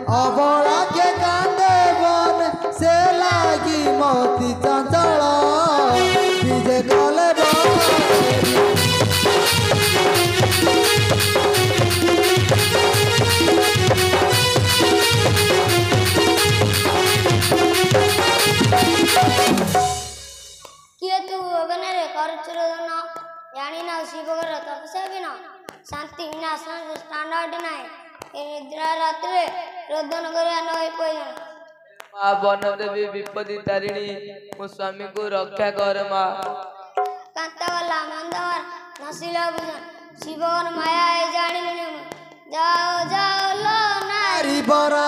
अबला के कांदे बन से लागी मोती चंचल विजय कले किए तू अगने रे करचुरदन जानी ना शिवगर तपस्या बिना शांति बिना स्टैंडर्ड नाय ए निद्रा रात्रे रोदन करिया नई पइला माँ बन देवी विपत्ति तारिणी मो स्वामी को रक्षा कर माँ कांता वाला मंदवर नसीला बुझन शिवगन माया ए जानी लेने जाओ जाओ लो नारी बरा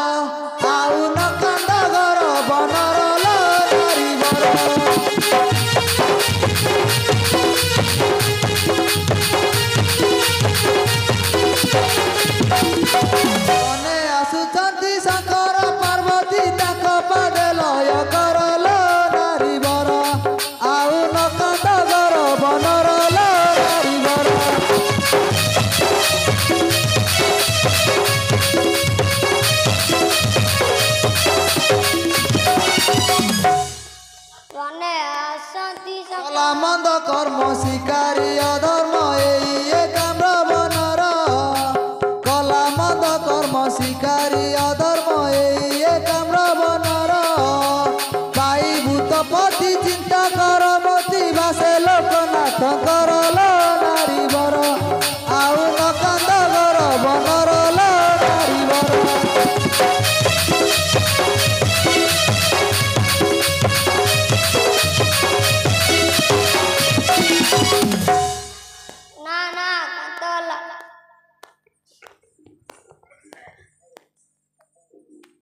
आउ न कांद घर बनर लो नारी बरा मने आसुचंती शंकर पार्वती ताक पदे लय कर लो नारी बरा आउ न कांद घर बनर लो नारी बरा वने शांति कला मंद कर्म शिकारी अधर्म ये काम्र बनर कला मंद कर्म शिकारी अधर्म ये काम्र बनर पाई भूत पति चिंता कर मती भाषे लोकनाथ कर